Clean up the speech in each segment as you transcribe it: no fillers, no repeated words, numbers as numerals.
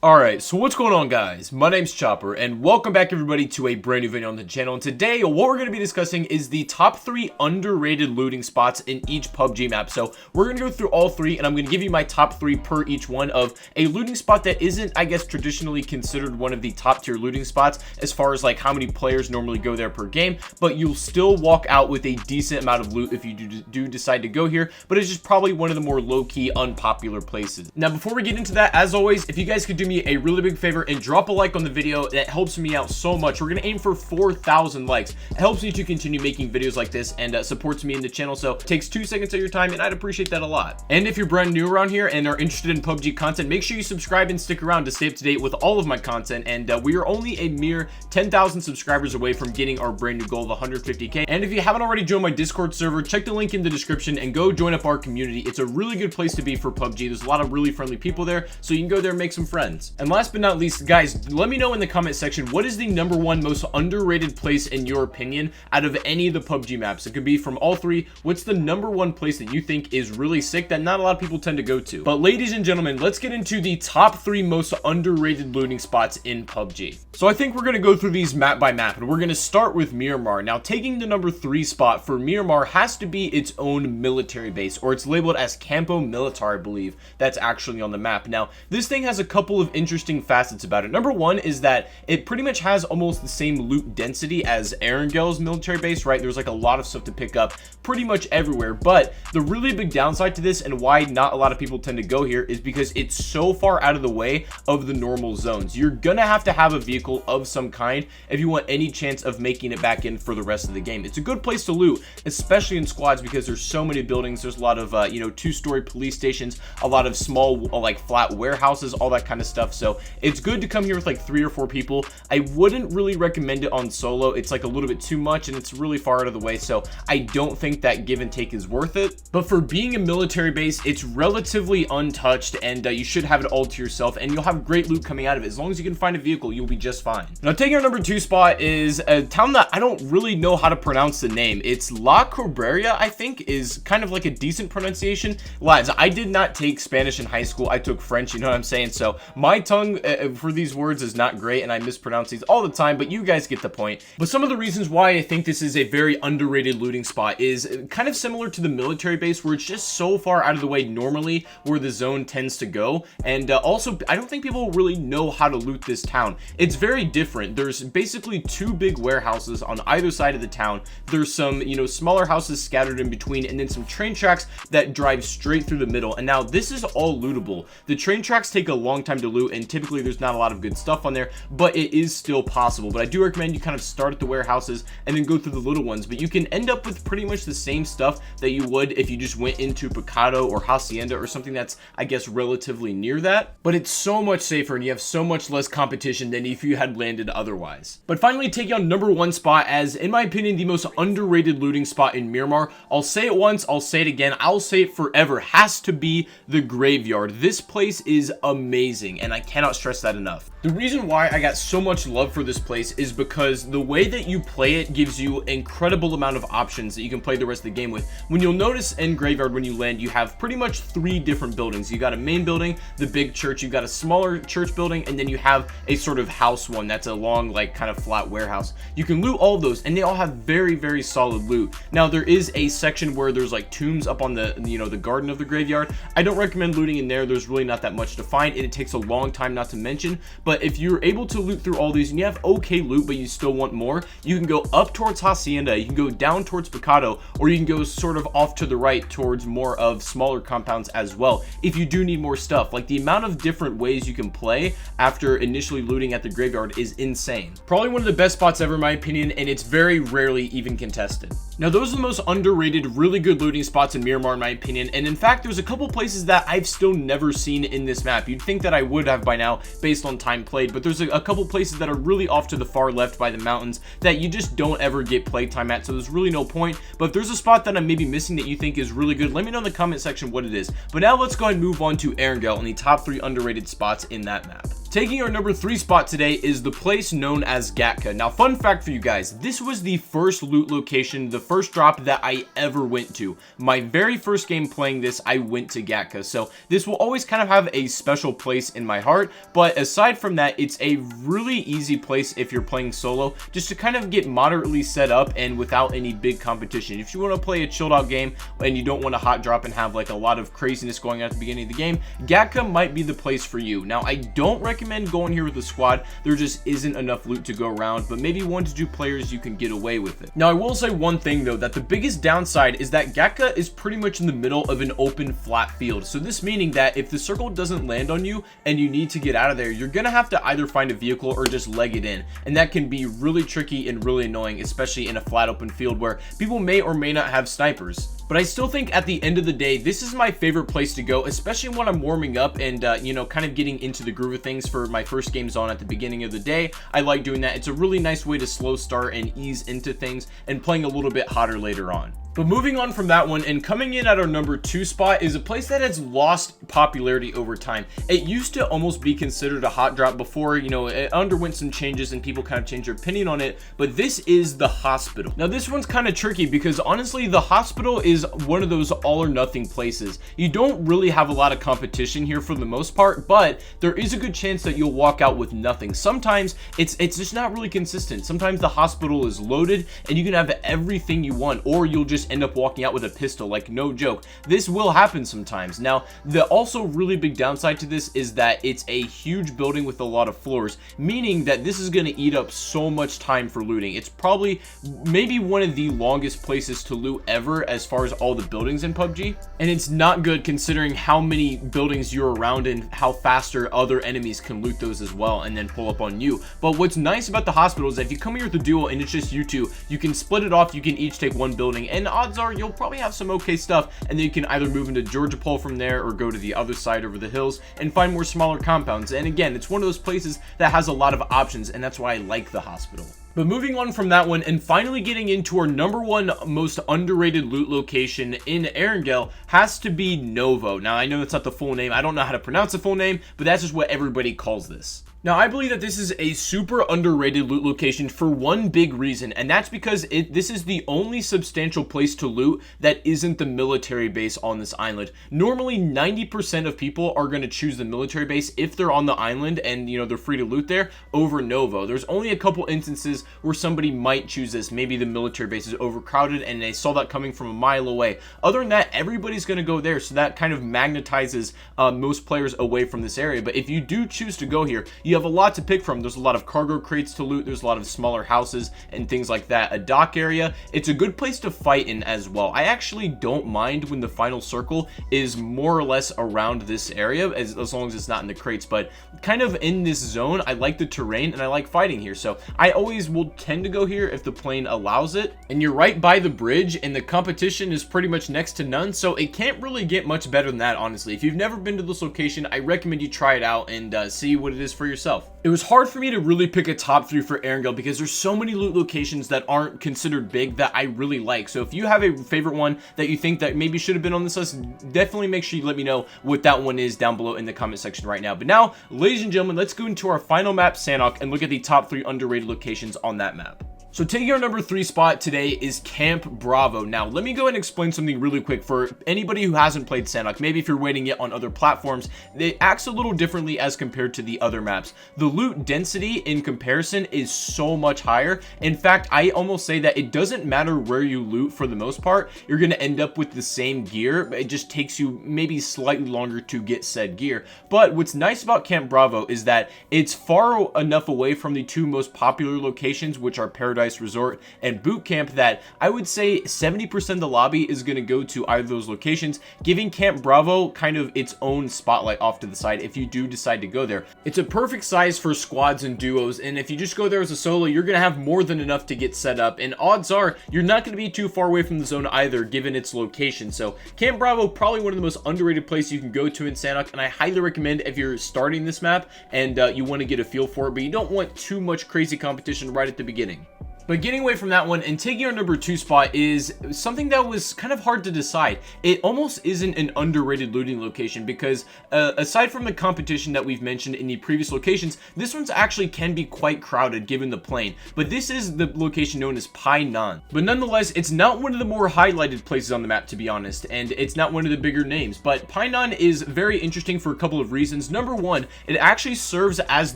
Alright, so what's going on, guys? My name's Chopper, and welcome back everybody to a brand new video on the channel. And today, what we're going to be discussing is the top 3 underrated looting spots in each PUBG map. So we're going to go through all 3, and I'm going to give you my top 3 per each one of a looting spot that isn't, I guess, traditionally considered one of the top tier looting spots as far as like how many players normally go there per game, but you'll still walk out with a decent amount of loot if you do decide to go here, but it's just probably one of the more low-key, unpopular places. Now, before we get into that, as always, if you guys could do me a really big favor and drop a like on the video, that helps me out so much. We're gonna aim for 4,000 likes. It helps me to continue making videos like this and supports me in the channel, so it takes 2 seconds of your time and I'd appreciate that a lot. And if you're brand new around here and are interested in PUBG content, make sure you subscribe and stick around to stay up to date with all of my content. And we are only a mere 10,000 subscribers away from getting our brand new goal of 150k. And if you haven't already joined my Discord server, check the link in the description and go join up our community. It's a really good place to be for PUBG. There's a lot of really friendly people there, so you can go there and make some friends. And last but not least, guys, let me know in the comment section, what is the #1 most underrated place in your opinion out of any of the PUBG maps? It could be from all 3. What's the #1 place that you think is really sick that not a lot of people tend to go to? But ladies and gentlemen, let's get into the top 3 most underrated looting spots in PUBG. So I think we're going to go through these map by map, and we're going to start with Miramar. Now, taking the number 3 spot for Miramar has to be its own military base, or it's labeled as Campo Militar, I believe. That's actually on the map. Now, this thing has a couple of interesting facets about it. Number 1 is that it pretty much has almost the same loot density as Erengel's military base, right? There's like a lot of stuff to pick up pretty much everywhere, but the really big downside to this and why not a lot of people tend to go here is because it's so far out of the way of the normal zones. You're gonna have to have a vehicle of some kind if you want any chance of making it back in for the rest of the game. It's a good place to loot, especially in squads, because there's so many buildings. There's a lot of 2-story police stations, a lot of small like flat warehouses, all that kind of stuff. So it's good to come here with like 3 or 4 people. I wouldn't really recommend it on solo. It's like a little bit too much and it's really far out of the way, so I don't think that give and take is worth it. But for being a military base, it's relatively untouched, and you should have it all to yourself, and you'll have great loot coming out of it. As long as you can find a vehicle, you'll be just fine. Now, taking our number 2 spot is a town that I don't really know how to pronounce the name. It's La Corberia, I think, is kind of like a decent pronunciation. Lads, I did not take Spanish in high school. I took French, you know what I'm saying? So my tongue for these words is not great, and I mispronounce these all the time, but you guys get the point. But some of the reasons why I think this is a very underrated looting spot is kind of similar to the military base, where it's just so far out of the way normally where the zone tends to go. And also, I don't think people really know how to loot this town. It's very different. There's basically 2 big warehouses on either side of the town. There's some, smaller houses scattered in between, and then some train tracks that drive straight through the middle. And now this is all lootable. The train tracks take a long time to loot, and typically there's not a lot of good stuff on there, but it is still possible. But I do recommend you kind of start at the warehouses and then go through the little ones, but you can end up with pretty much the same stuff that you would if you just went into Picado or Hacienda or something that's, I guess, relatively near that. But it's so much safer and you have so much less competition than if you had landed otherwise. But finally, taking on number 1 spot as, in my opinion, the most underrated looting spot in Miramar. I'll say it once, I'll say it again, I'll say it forever, has to be the Graveyard. This place is amazing, and I cannot stress that enough. The reason why I got so much love for this place is because the way that you play it gives you incredible amount of options that you can play the rest of the game with. When you'll notice in Graveyard, when you land, you have pretty much 3 different buildings. You got a main building, the big church, you got a smaller church building, and then you have a sort of house one that's a long, like, kind of flat warehouse. You can loot all of those, and they all have very, very solid loot. Now, there is a section where there's like tombs up on the, the garden of the Graveyard. I don't recommend looting in there. There's really not that much to find, and it takes a long time, not to mention. But if you're able to loot through all these and you have okay loot, but you still want more, you can go up towards Hacienda, you can go down towards Picado, or you can go sort of off to the right towards more of smaller compounds as well if you do need more stuff. Like, the amount of different ways you can play after initially looting at the Graveyard is insane. Probably one of the best spots ever in my opinion, and it's very rarely even contested. Now, those are the most underrated, really good looting spots in Miramar in my opinion, and in fact, there's a couple places that I've still never seen in this map. You'd think that I would have by now based on time played, but there's a couple places that are really off to the far left by the mountains that you just don't ever get playtime at, so there's really no point. But if there's a spot that I'm maybe missing that you think is really good, let me know in the comment section what it is. But now let's go ahead and move on to Erengel and the top 3 underrated spots in that map. Taking our number 3 spot today is the place known as Gatka. Now, fun fact for you guys, this was the first loot location, the first drop that I ever went to. My very first game playing this, I went to Gatka, so this will always kind of have a special place in my heart. But aside from that, it's a really easy place if you're playing solo, just to kind of get moderately set up and without any big competition. If you want to play a chilled out game and you don't want to hot drop and have like a lot of craziness going on at the beginning of the game, Gatka might be the place for you. Now, I don't recommend going here with a squad. There just isn't enough loot to go around, but maybe 1 to 2 players you can get away with it. Now, I will say one thing though, that the biggest downside is that Gatka is pretty much in the middle of an open flat field. So this meaning that if the circle doesn't land on you and you need to get out of there, you're gonna have to either find a vehicle or just leg it in, and that can be really tricky and really annoying, especially in a flat open field where people may or may not have snipers. But I still think at the end of the day, this is my favorite place to go, especially when I'm warming up and, you know, kind of getting into the groove of things for my first games on at the beginning of the day. I like doing that. It's a really nice way to slow start and ease into things and playing a little bit hotter later on. But moving on from that one, and coming in at our number 2 spot is a place that has lost popularity over time. It used to almost be considered a hot drop before, you know, it underwent some changes and people kind of changed their opinion on it, but this is the hospital. Now, this one's kind of tricky because honestly, the hospital is one of those all or nothing places. You don't really have a lot of competition here for the most part, but there is a good chance that you'll walk out with nothing. Sometimes it's just not really consistent. Sometimes the hospital is loaded and you can have everything you want, or you'll just end up walking out with a pistol. Like, no joke, this will happen sometimes. Now, the also really big downside to this is that it's a huge building with a lot of floors, meaning that this is going to eat up so much time for looting. It's probably maybe one of the longest places to loot ever as far as all the buildings in PUBG, and it's not good considering how many buildings you're around and how faster other enemies can loot those as well and then pull up on you. But what's nice about the hospital is that if you come here with a duo and it's just you two, you can split it off. You can each take one building, and odds are you'll probably have some okay stuff, and then you can either move into Georgia Pole from there or go to the other side over the hills and find more smaller compounds. And again, it's one of those places that has a lot of options, and that's why I like the hospital. But moving on from that one and finally getting into our number 1 most underrated loot location in Erangel has to be Novo. Now, I know it's not the full name. I don't know how to pronounce the full name, but that's just what everybody calls this. Now, I believe that this is a super underrated loot location for one big reason, and that's because this is the only substantial place to loot that isn't the military base on this island. Normally, 90% of people are going to choose the military base if they're on the island and, you know, they're free to loot there over Novo. There's only a couple instances where somebody might choose this. Maybe the military base is overcrowded and they saw that coming from a mile away. Other than that, everybody's going to go there, so that kind of magnetizes most players away from this area. But if you do choose to go here, you have a lot to pick from. There's a lot of cargo crates to loot. There's a lot of smaller houses and things like that. A dock area. It's a good place to fight in as well. I actually don't mind when the final circle is more or less around this area, as long as it's not in the crates, but kind of in this zone. I like the terrain and I like fighting here, so I always will tend to go here if the plane allows it. And you're right by the bridge and the competition is pretty much next to none, so it can't really get much better than that, honestly. If you've never been to this location, I recommend you try it out and see what it is for yourself. It was hard for me to really pick a top 3 for Erangel because there's so many loot locations that aren't considered big that I really like. So if you have a favorite one that you think that maybe should have been on this list, definitely make sure you let me know what that one is down below in the comment section right now. But now, ladies and gentlemen, let's go into our final map, Sanhok, and look at the top 3 underrated locations on that map. So taking our number 3 spot today is Camp Bravo. Now, let me go ahead and explain something really quick for anybody who hasn't played Sanhok. Maybe if you're waiting it on other platforms, it acts a little differently as compared to the other maps. The loot density in comparison is so much higher. In fact, I almost say that it doesn't matter where you loot for the most part. You're going to end up with the same gear, but it just takes you maybe slightly longer to get said gear. But what's nice about Camp Bravo is that it's far enough away from the 2 most popular locations, which are Paradise Resort and Boot Camp, that I would say 70% of the lobby is going to go to either of those locations, giving Camp Bravo kind of its own spotlight off to the side if you do decide to go there. It's a perfect size for squads and duos, and if you just go there as a solo, you're going to have more than enough to get set up, and odds are you're not going to be too far away from the zone either, given its location. So Camp Bravo, probably one of the most underrated places you can go to in Sanhok, and I highly recommend if you're starting this map and you want to get a feel for it, but you don't want too much crazy competition right at the beginning. But getting away from that one and taking our number 2 spot is something that was kind of hard to decide. It almost isn't an underrated looting location because aside from the competition that we've mentioned in the previous locations, this one's actually can be quite crowded given the plane. But this is the location known as Pai Nan. But nonetheless, it's not one of the more highlighted places on the map, to be honest, and it's not one of the bigger names. But Pai Nan is very interesting for a couple of reasons. Number one, it actually serves as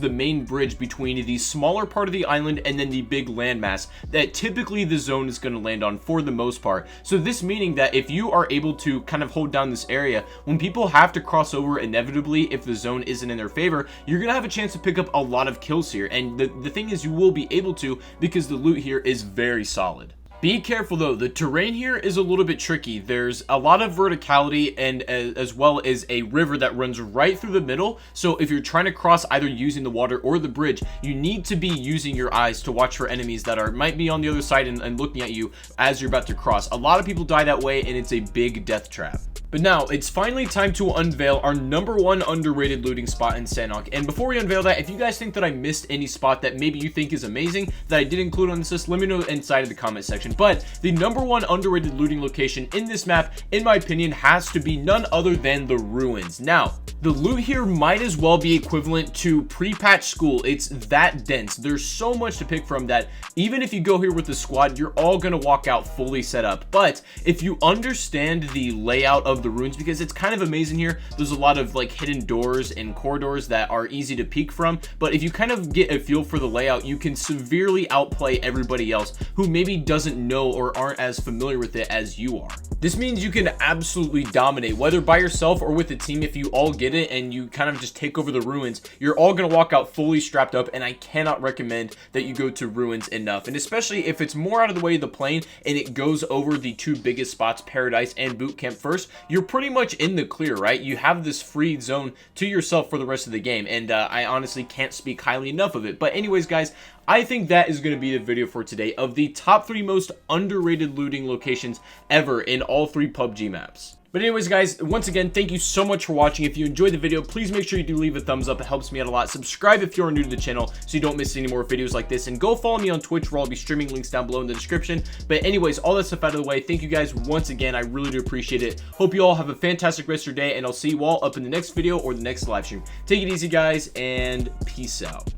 the main bridge between the smaller part of the island and then the big landmass that typically the zone is going to land on for the most part. So this meaning that if you are able to kind of hold down this area, when people have to cross over inevitably, if the zone isn't in their favor, you're going to have a chance to pick up a lot of kills here. And the thing is, you will be able to because the loot here is very solid. Be careful though, the terrain here is a little bit tricky. There's a lot of verticality and as well as a river that runs right through the middle. So if you're trying to cross either using the water or the bridge, you need to be using your eyes to watch for enemies that might be on the other side and looking at you as you're about to cross. A lot of people die that way and it's a big death trap. But now, it's finally time to unveil our number 1 underrated looting spot in Sanhok. And before we unveil that, if you guys think that I missed any spot that maybe you think is amazing that I did include on this list, let me know inside of the comment section. But the number 1 underrated looting location in this map, in my opinion, has to be none other than the ruins. Now, the loot here might as well be equivalent to pre-patch school. It's that dense. There's so much to pick from that even if you go here with the squad, you're all gonna walk out fully set up. But if you understand the layout of the ruins, because it's kind of amazing here, there's a lot of like hidden doors and corridors that are easy to peek from, but if you kind of get a feel for the layout, you can severely outplay everybody else who maybe doesn't know or aren't as familiar with it as you are. This means you can absolutely dominate, whether by yourself or with a team. If you all get it and you kind of just take over the ruins, you're all gonna walk out fully strapped up, and I cannot recommend that you go to ruins enough. And especially if it's more out of the way of the plane and it goes over the 2 biggest spots, Paradise and Boot Camp first, you're pretty much in the clear, right? You have this free zone to yourself for the rest of the game, and I honestly can't speak highly enough of it. But anyways, guys, I think that is going to be the video for today of the top 3 most underrated looting locations ever in all 3 PUBG maps. But anyways, guys, once again, thank you so much for watching. If you enjoyed the video, please make sure you do leave a thumbs up. It helps me out a lot. Subscribe if you're new to the channel so you don't miss any more videos like this. And go follow me on Twitch, where I'll be streaming, links down below in the description. But anyways, all that stuff out of the way, thank you guys once again. I really do appreciate it. Hope you all have a fantastic rest of your day, and I'll see you all up in the next video or the next live stream. Take it easy, guys, and peace out.